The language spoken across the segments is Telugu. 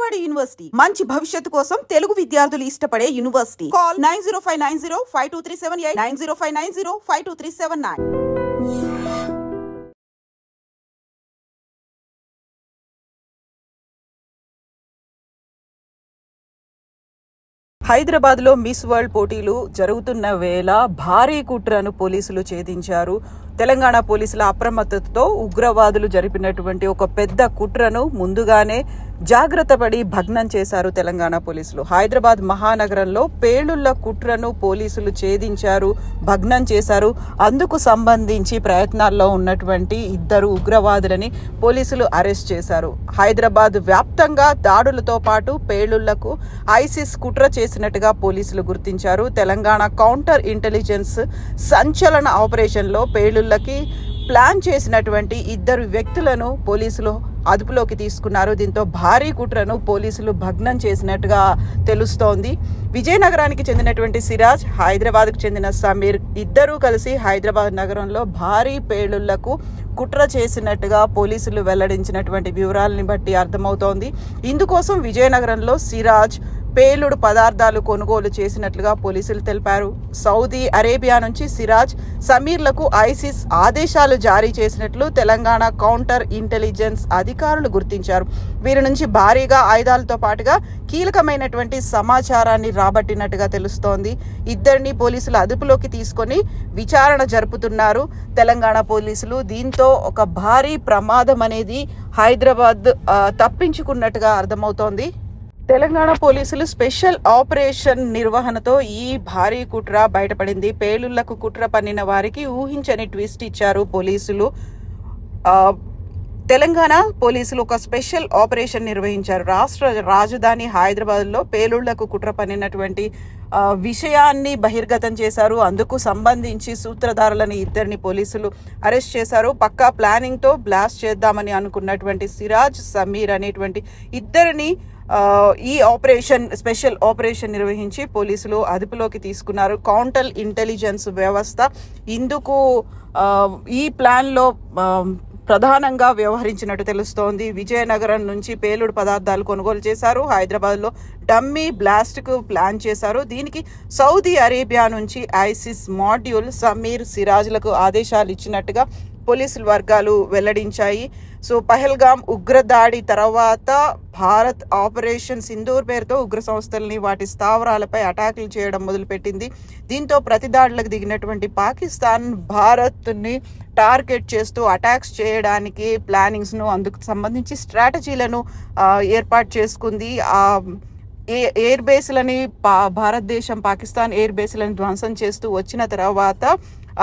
విజయవాడ యూనివర్సిటీ మంచి భవిష్యత్తు కోసం తెలుగు విద్యార్థులు ఇష్టపడే యూనివర్సిటీ. కాల్ 9059052378 9059052379. హైదరాబాద్ లో మిస్ వరల్డ్ పోటీలు జరుగుతున్న వేళ భారీ కుట్రను పోలీసులు ఛేదించారు. తెలంగాణ పోలీసుల అప్రమత్తతతో ఉగ్రవాదులు జరిపినటువంటి ఒక పెద్ద కుట్రను ముందుగానే జాగ్రత్త పడి భగ్నం చేశారు తెలంగాణ పోలీసులు. హైదరాబాద్ మహానగరంలో పేలుళ్ల కుట్రను పోలీసులు ఛేదించారు, భగ్నం చేశారు. అందుకు సంబంధించి ప్రయత్నాల్లో ఉన్నటువంటి 2 ఉగ్రవాదులని పోలీసులు అరెస్ట్ చేశారు. హైదరాబాద్ వ్యాప్తంగా దాడులతో పాటు పేలుళ్లకు ఐసిస్ కుట్ర చేసినట్టుగా పోలీసులు గుర్తించారు. తెలంగాణ కౌంటర్ ఇంటెలిజెన్స్ సంచలన ఆపరేషన్లో పేలుళ్లకి ప్లాన్ చేసినటువంటి 2 వ్యక్తులను పోలీసులు అదుపులోకి తీసుకున్నారు. దీంతో భారీ కుట్రను పోలీసులు భగ్నం చేసినట్టుగా తెలుస్తోంది. విజయనగరానికి చెందినటువంటి సిరాజ్, హైదరాబాద్కు చెందిన సమీర్ ఇద్దరూ కలిసి హైదరాబాద్ నగరంలో భారీ పేలుళ్లకు కుట్ర చేసినట్టుగా పోలీసులు వెల్లడించినటువంటి వివరాలని బట్టి అర్థమవుతోంది. ఇందుకోసం విజయనగరంలో సిరాజ్ పేలుడు పదార్థాలు కొనుగోలు చేసినట్లుగా పోలీసులు తెలిపారు. సౌదీ అరేబియా నుంచి సిరాజ్, సమీర్లకు ఐసిస్ ఆదేశాలు జారీ చేసినట్లు తెలంగాణ కౌంటర్ ఇంటెలిజెన్స్ అధికారులు గుర్తించారు. వీరి నుంచి భారీగా ఆయుధాలతో పాటుగా కీలకమైనటువంటి సమాచారాన్ని రాబట్టినట్టుగా తెలుస్తోంది. 2 పోలీసులు అదుపులోకి తీసుకొని విచారణ జరుపుతున్నారు తెలంగాణ పోలీసులు. దీంతో ఒక భారీ ప్రమాదం అనేది హైదరాబాద్ తప్పించుకున్నట్టుగా అర్థమవుతోంది. తెలంగాణ పోలీసులు స్పెషల్ ఆపరేషన్ నిర్వహణతో ఈ భారీ కుట్ర బయటపడింది. పేలుళ్లకు కుట్ర పన్నిన వారికి ఊహించని ట్విస్ట్ ఇచ్చారు పోలీసులు. తెలంగాణ పోలీసులు ఒక స్పెషల్ ఆపరేషన్ నిర్వహించారు. రాష్ట్ర రాజధాని హైదరాబాద్లో పేలుళ్లకు కుట్ర పన్నినటువంటి విషయాన్ని బహిర్గతం చేశారు. అందుకు సంబంధించి సూత్రధారులను 2 పోలీసులు అరెస్ట్ చేశారు. పక్కా ప్లానింగ్తో బ్లాస్ట్ చేద్దామని అనుకున్నటువంటి సిరాజ్, సమీర్ అనేటువంటి 2 ఈ స్పెషల్ ఆపరేషన్ నిర్వహించి పోలీసులు అదుపులోకి తీసుకున్నారు. కౌంటర్ ఇంటెలిజెన్స్ వ్యవస్థ ఇందుకు ఈ ప్లాన్లో ప్రధానంగా వ్యవహరించినట్టు తెలుస్తోంది. విజయనగరం నుంచి పేలుడు పదార్థాలు కొనుగోలు చేశారు. హైదరాబాద్లో డమ్మీ బ్లాస్ట్కు ప్లాన్ చేశారు. దీనికి సౌదీ అరేబియా నుంచి ఐసిస్ మాడ్యూల్ సమీర్, సిరాజ్లకు ఆదేశాలు ఇచ్చినట్టుగా పోలీసుల వర్గాలు వెల్లడించాయి. సో పహల్గామ్ ఉగ్రదాడి తర్వాత భారత్ ఆపరేషన్ సింధూర్ పేరుతో ఉగ్ర సంస్థల్ని వాటి స్థావరాలపై అటాకులు చేయడం మొదలుపెట్టింది. దీంతో ప్రతిదాడులకు దిగినటువంటి పాకిస్తాన్ భారత్ని టార్గెట్ చేస్తూ అటాక్స్ చేయడానికి ప్లానింగ్స్ను, అందుకు సంబంధించి స్ట్రాటజీలను ఏర్పాటు చేసుకుంది. ఎయిర్ బేస్లని భారతదేశం పాకిస్తాన్ ఎయిర్ బేస్లను ధ్వంసం చేస్తూ వచ్చిన తర్వాత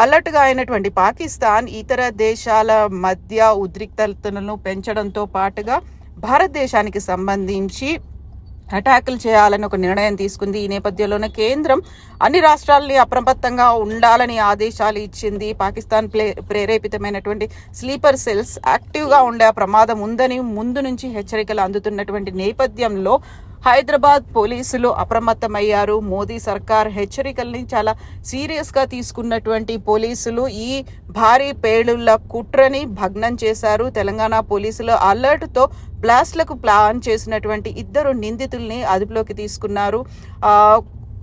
అలర్ట్గా అయినటువంటి పాకిస్తాన్ ఇతర దేశాల మధ్య ఉద్రిక్తతలను పెంచడంతో పాటుగా భారతదేశానికి సంబంధించి అటాకులు చేయాలని ఒక నిర్ణయం తీసుకుంది. ఈ నేపథ్యంలోనే కేంద్రం అన్ని రాష్ట్రాలని అప్రమత్తంగా ఉండాలని ఆదేశాలు ఇచ్చింది. పాకిస్తాన్ ప్రేరేపితమైనటువంటి స్లీపర్ సెల్స్ యాక్టివ్గా ఉండే ప్రమాదం ఉందని ముందు నుంచి హెచ్చరికలు అందుతున్నటువంటి నేపథ్యంలో హైదరాబాద్ పోలీసులు అప్రమత్తమయ్యారు. మోదీ సర్కార్ హెచ్చరికల్ని చాలా సీరియస్గా తీసుకున్నటువంటి పోలీసులు ఈ భారీ పేలుళ్ల కుట్రని భగ్నం చేశారు. తెలంగాణ పోలీసులు అలర్ట్తో బ్లాస్ట్లకు ప్లాన్ చేసినటువంటి 2 నిందితుల్ని అదుపులోకి తీసుకున్నారు.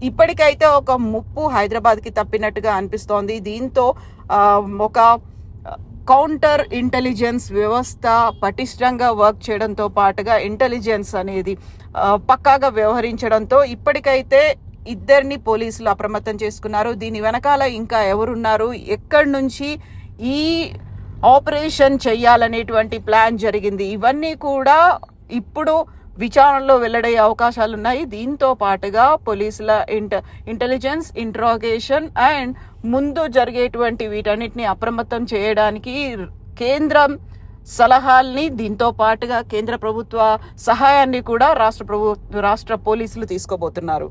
ఇప్పటికైతే ఒక ముప్పు హైదరాబాద్కి తప్పినట్టుగా అనిపిస్తోంది. దీంతో ఒక కౌంటర్ ఇంటెలిజెన్స్ వ్యవస్థ పటిష్టంగా వర్క్ చేయడంతో పాటుగా ఇంటెలిజెన్స్ అనేది పక్కాగా వ్యవహరించడంతో ఇప్పటికైతే 2 పోలీసులు అప్రమత్తం చేసుకున్నారు. దీని వెనకాల ఇంకా ఎవరున్నారు, ఎక్కడి నుంచి ఈ ఆపరేషన్ చెయ్యాలనేటువంటి ప్లాన్ జరిగింది, ఇవన్నీ కూడా ఇప్పుడు విచారణలో వెల్లడయ్యే అవకాశాలున్నాయి. దీంతో పాటుగా పోలీసుల ఇంటెలిజెన్స్, ఇంట్రాగేషన్ అండ్ ముందు జరిగేటువంటి వీటన్నిటిని అప్రమత్తం చేయడానికి కేంద్రం సలహాల్ని, దీంతో పాటుగా కేంద్ర ప్రభుత్వ సహాయాన్ని కూడా రాష్ట్ర పోలీసులు తీసుకోబోతున్నారు.